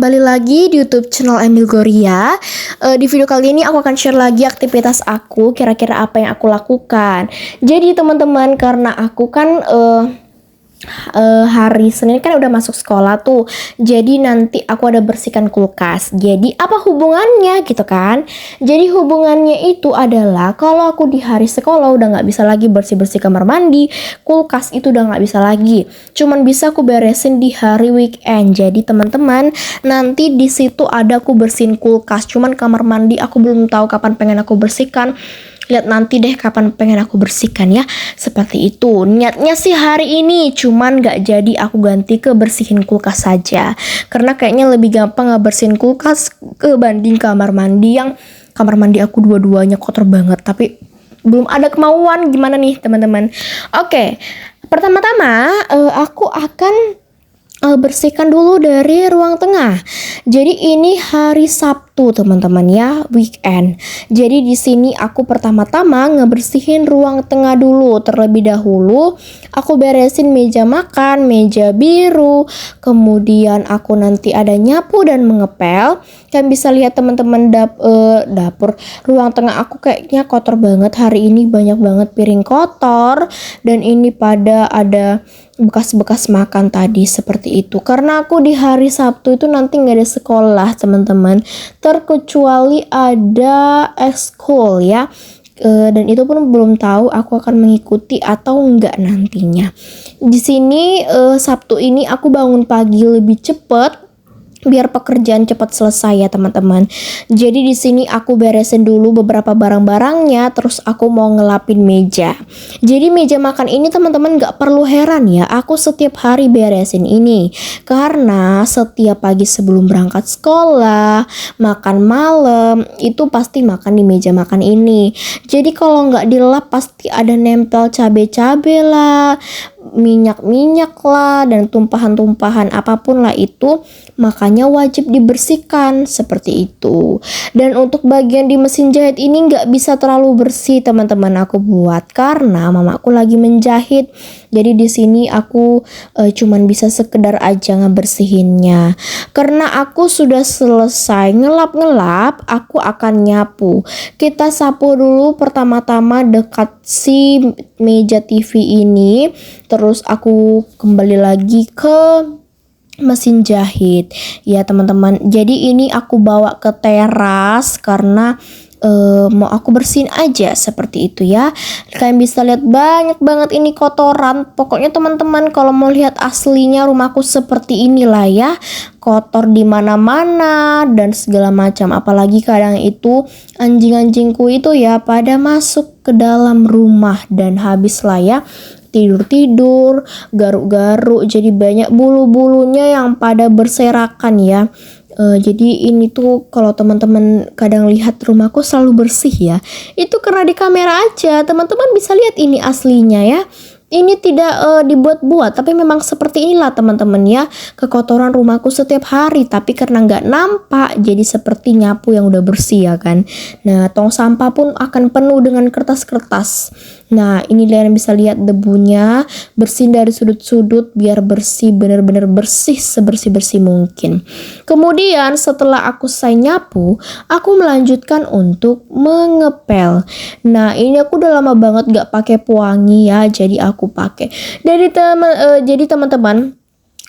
kembali lagi di YouTube channel Emil Gloria. Di video kali ini aku akan share lagi aktivitas aku, kira-kira apa yang aku lakukan. Jadi teman-teman, karena aku kan hari Senin kan udah masuk sekolah tuh. Jadi nanti aku ada bersihkan kulkas. Jadi apa hubungannya gitu kan? Jadi hubungannya itu adalah kalau aku di hari sekolah udah nggak bisa lagi bersih-bersih kamar mandi, kulkas itu udah nggak bisa lagi. Cuman bisa aku beresin di hari weekend. Jadi teman-teman, nanti di situ ada aku bersihin kulkas. Cuman kamar mandi aku belum tahu kapan pengen aku bersihkan. Lihat nanti deh kapan pengen aku bersihkan ya. Seperti itu. Niatnya sih hari ini, cuman gak jadi aku ganti ke bersihin kulkas saja. Karena kayaknya lebih gampang ngebersihin kulkas kebanding kamar mandi, yang kamar mandi aku dua-duanya kotor banget. Tapi belum ada kemauan. Gimana nih teman-teman? Oke, pertama-tama aku akan bersihkan dulu dari ruang tengah. Jadi ini hari Sabtu teman-teman ya, weekend. Jadi di sini aku pertama-tama ngebersihin ruang tengah dulu. Terlebih dahulu aku beresin meja makan, meja biru. Kemudian aku nanti ada nyapu dan mengepel. Kalian bisa lihat teman-teman dapur ruang tengah aku kayaknya kotor banget hari ini, banyak banget piring kotor dan ini pada ada bekas-bekas makan tadi seperti itu. Karena aku di hari Sabtu itu nanti nggak ada sekolah teman-teman, terkecuali ada ekskul ya. Dan itu pun belum tahu aku akan mengikuti atau enggak nantinya. Di sini Sabtu ini aku bangun pagi lebih cepat biar pekerjaan cepat selesai ya teman-teman. Jadi di sini aku beresin dulu beberapa barang-barangnya, terus aku mau ngelapin meja. Jadi meja makan ini teman-teman gak perlu heran ya, aku setiap hari beresin ini. Karena setiap pagi sebelum berangkat sekolah, makan malam, itu pasti makan di meja makan ini. Jadi kalau gak dilap pasti ada nempel cabai-cabai lah, minyak-minyak lah, dan tumpahan-tumpahan apapun lah itu, makanya wajib dibersihkan seperti itu. Dan untuk bagian di mesin jahit ini nggak bisa terlalu bersih teman-teman aku buat karena mamaku lagi menjahit. Jadi di sini aku cuman bisa sekedar aja ngebersihinnya. Karena aku sudah selesai ngelap-ngelap, aku akan nyapu. Kita sapu dulu pertama-tama dekat si meja TV ini. Terus aku kembali lagi ke mesin jahit ya teman-teman. Jadi ini aku bawa ke teras karena mau aku bersihin aja seperti itu ya. Kalian bisa lihat banyak banget ini kotoran. Pokoknya teman-teman kalau mau lihat aslinya rumahku seperti inilah ya, kotor di mana-mana dan segala macam. Apalagi kadang itu anjing-anjingku itu ya pada masuk ke dalam rumah dan habislah ya tidur-tidur, garuk-garuk, jadi banyak bulu-bulunya yang pada berserakan ya. Jadi ini tuh kalau teman-teman kadang lihat rumahku selalu bersih ya, itu karena di kamera aja. Teman-teman bisa lihat ini aslinya ya. Ini tidak dibuat-buat, tapi memang seperti inilah teman-teman ya, kekotoran rumahku setiap hari. Tapi karena nggak nampak, jadi seperti nyapu yang udah bersih ya kan. Nah, tong sampah pun akan penuh dengan kertas-kertas. Nah, ini kalian bisa lihat debunya, bersihin dari sudut-sudut biar bersih, benar-benar bersih, sebersih-bersih mungkin. Kemudian setelah aku selesai nyapu, aku melanjutkan untuk mengepel. Nah, ini aku udah lama banget gak pakai pewangi ya, jadi aku pakai. Jadi teman-teman,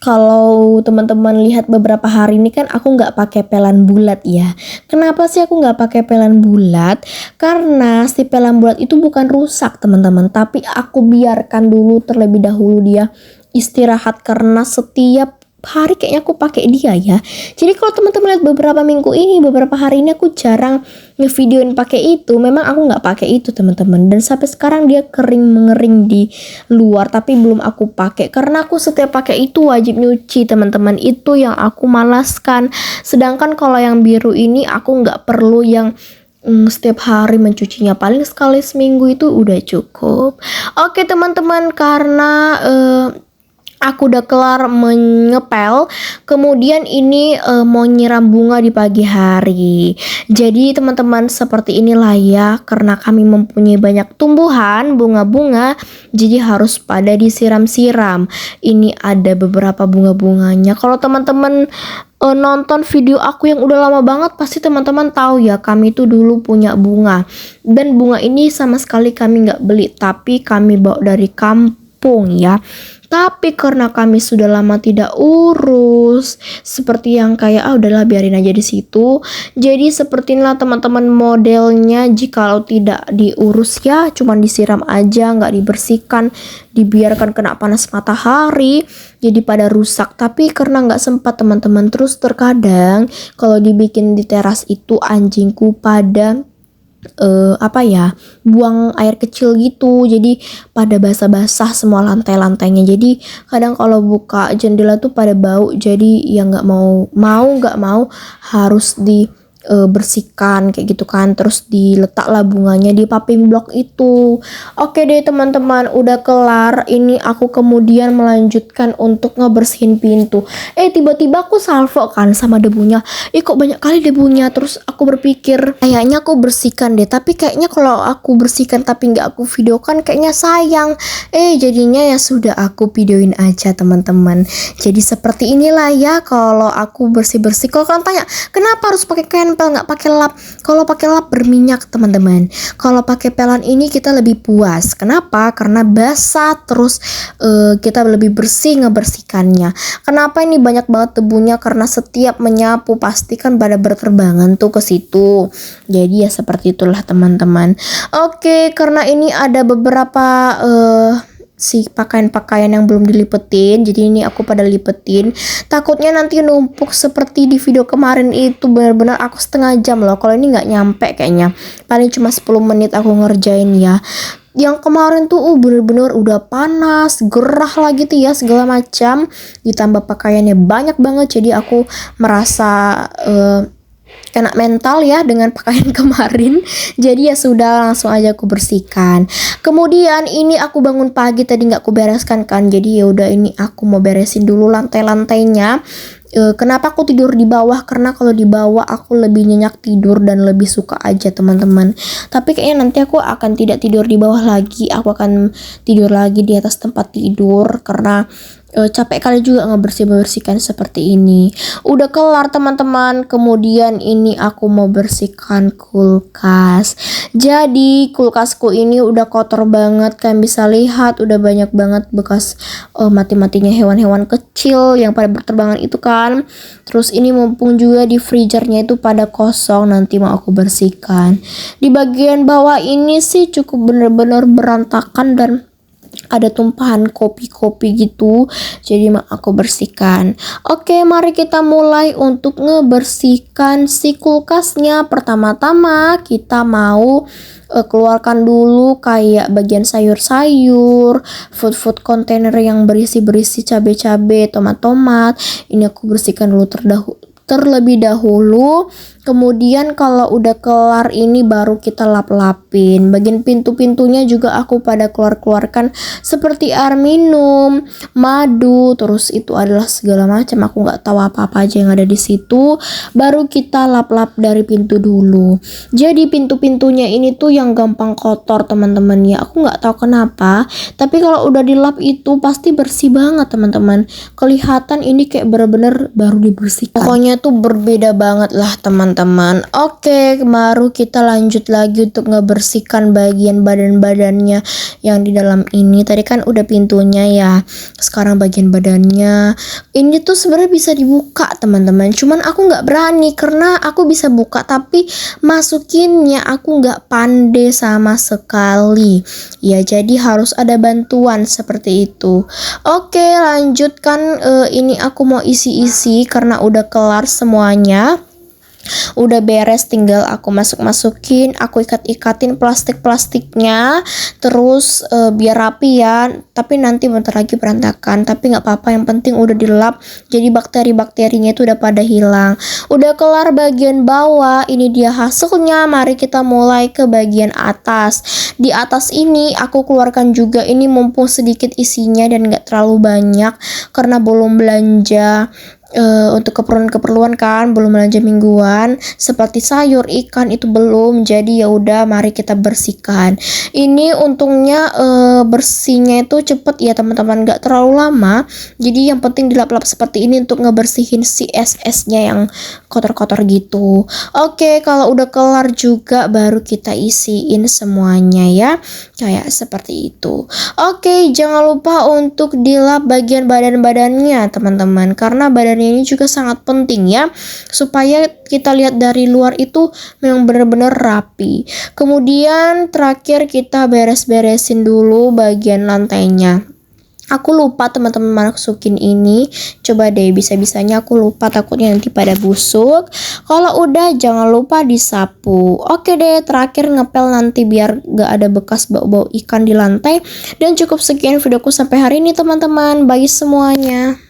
kalau teman-teman lihat beberapa hari ini kan aku nggak pakai pelan bulat ya. Kenapa sih aku nggak pakai pelan bulat? Karena si pelan bulat itu bukan rusak teman-teman, tapi aku biarkan dulu terlebih dahulu dia istirahat karena setiap hari kayaknya aku pakai dia ya. Jadi kalau teman-teman lihat beberapa minggu ini, beberapa hari ini aku jarang ngevideoin pakai itu. Memang aku nggak pakai itu teman-teman, dan sampai sekarang dia kering mengering di luar, tapi belum aku pakai karena aku setiap pakai itu wajib nyuci teman-teman. Itu yang aku malaskan. Sedangkan kalau yang biru ini aku nggak perlu yang setiap hari mencucinya, paling sekali seminggu itu udah cukup. Oke teman-teman, karena aku udah kelar mengepel, kemudian ini mau nyiram bunga di pagi hari. Jadi teman-teman seperti inilah ya, karena kami mempunyai banyak tumbuhan bunga-bunga, jadi harus pada disiram-siram. Ini ada beberapa bunga-bunganya. Kalau teman-teman nonton video aku yang udah lama banget, pasti teman-teman tahu ya, kami tuh dulu punya bunga. Dan bunga ini sama sekali kami nggak beli, tapi kami bawa dari kampung ya. Tapi karena kami sudah lama tidak urus, seperti yang kayak udahlah biarin aja di situ. Jadi seperti inilah teman-teman modelnya, jikalau tidak diurus ya, cuman disiram aja, nggak dibersihkan, dibiarkan kena panas matahari, jadi pada rusak. Tapi karena nggak sempat teman-teman, terus terkadang kalau dibikin di teras itu anjingku pada buang air kecil gitu, jadi pada basah-basah semua lantai-lantainya. Jadi kadang kalau buka jendela tuh pada bau, jadi ya nggak mau harus bersihkan kayak gitu kan. Terus diletaklah bunganya di paving block itu. Oke deh teman-teman, udah kelar. Ini aku kemudian melanjutkan untuk ngebersihin pintu. Tiba-tiba aku salvo kan sama debunya. Kok banyak kali debunya. Terus aku berpikir kayaknya aku bersihkan deh, tapi kayaknya kalau aku bersihkan tapi nggak aku videokan kayaknya sayang. Jadinya ya sudah, aku videoin aja teman-teman. Jadi seperti inilah ya kalau aku bersih-bersih. Kalau kalian tanya kenapa harus pakai kain nggak pakai lap, kalau pakai lap berminyak teman-teman. Kalau pakai pelan ini kita lebih puas. Kenapa? Karena basah, terus kita lebih bersih ngebersihkannya. Kenapa ini banyak banget debunya? Karena setiap menyapu pasti kan pada berterbangan tuh ke situ. Jadi ya seperti itulah teman-teman. Oke, karena ini ada beberapa si pakaian-pakaian yang belum dilipetin, jadi ini aku pada lipetin. Takutnya nanti numpuk seperti di video kemarin itu, benar-benar aku setengah jam loh. Kalau ini nggak nyampe kayaknya, paling cuma 10 menit aku ngerjain ya. Yang kemarin tuh bener-bener udah panas, gerah lagi tuh ya, segala macam, ditambah pakaiannya banyak banget, jadi aku merasa kena mental ya dengan pakaian kemarin. Jadi ya sudah, langsung aja aku bersihkan. Kemudian ini aku bangun pagi tadi nggak aku bereskan kan, jadi ya udah ini aku mau beresin dulu lantai-lantainya. Kenapa aku tidur di bawah? Karena kalau di bawah aku lebih nyenyak tidur dan lebih suka aja teman-teman. Tapi kayaknya nanti aku akan tidak tidur di bawah lagi, aku akan tidur lagi di atas tempat tidur karena capek kali juga ngebersihkan seperti ini. Udah kelar teman-teman. Kemudian ini aku mau bersihkan kulkas. Jadi kulkasku ini udah kotor banget, kalian bisa lihat udah banyak banget bekas mati-matinya hewan-hewan kecil yang pada berterbangan itu kan. Terus ini mumpung juga di freezernya itu pada kosong, nanti mau aku bersihkan. Di bagian bawah ini sih cukup bener-bener berantakan dan ada tumpahan kopi-kopi gitu, jadi aku bersihkan. Oke, mari kita mulai untuk ngebersihkan si kulkasnya. Pertama-tama kita mau keluarkan dulu kayak bagian sayur-sayur, food container yang berisi cabai-cabai, tomat-tomat. Ini aku bersihkan dulu terlebih dahulu. Kemudian kalau udah kelar ini baru kita lap-lapin. Bagian pintu-pintunya juga aku pada keluarkan seperti air minum, madu, terus itu adalah segala macam. Aku nggak tahu apa-apa aja yang ada di situ. Baru kita lap-lap dari pintu dulu. Jadi pintu-pintunya ini tuh yang gampang kotor teman-teman ya. Aku nggak tahu kenapa, tapi kalau udah dilap itu pasti bersih banget teman-teman. Kelihatan ini kayak bener-bener baru dibersihkan. Pokoknya tuh berbeda banget lah teman-teman. Oke, baru kita lanjut lagi untuk ngebersihkan bagian badan-badannya yang di dalam ini. Tadi kan udah pintunya ya, sekarang bagian badannya. Ini tuh sebenarnya bisa dibuka teman-teman, cuman aku nggak berani karena aku bisa buka tapi masukinnya aku nggak pandai sama sekali ya, jadi harus ada bantuan seperti itu. Oke, lanjutkan. Ini aku mau isi-isi karena udah kelar semuanya. Udah beres, tinggal aku masukin, aku ikat-ikatin plastiknya, terus biar rapi ya. Tapi nanti bentar lagi berantakan, tapi nggak apa-apa, yang penting udah dilap, jadi bakteri-bakterinya itu udah pada hilang. Udah kelar bagian bawah, ini dia hasilnya. Mari kita mulai ke bagian atas. Di atas ini aku keluarkan juga, ini mumpung sedikit isinya dan nggak terlalu banyak karena belum belanja untuk keperluan-keperluan kan, belum belanja mingguan seperti sayur, ikan itu belum. Jadi ya udah mari kita bersihkan. Ini untungnya bersihnya itu cepet ya teman-teman, nggak terlalu lama. Jadi yang penting dilap-lap seperti ini untuk ngebersihin si es-esnya yang kotor-kotor gitu. Oke, kalau udah kelar juga baru kita isiin semuanya ya. Kayak seperti itu. Oke, jangan lupa untuk dilap bagian badan-badannya teman-teman, karena badannya ini juga sangat penting ya, supaya kita lihat dari luar itu memang benar-benar rapi. Kemudian terakhir kita beres-beresin dulu bagian lantainya. Aku lupa teman-teman masukin ini. Coba deh, bisa-bisanya aku lupa, takutnya nanti pada busuk. Kalau udah jangan lupa disapu. Oke deh, terakhir ngepel nanti biar gak ada bekas bau-bau ikan di lantai. Dan cukup sekian videoku sampai hari ini teman-teman. Bye semuanya.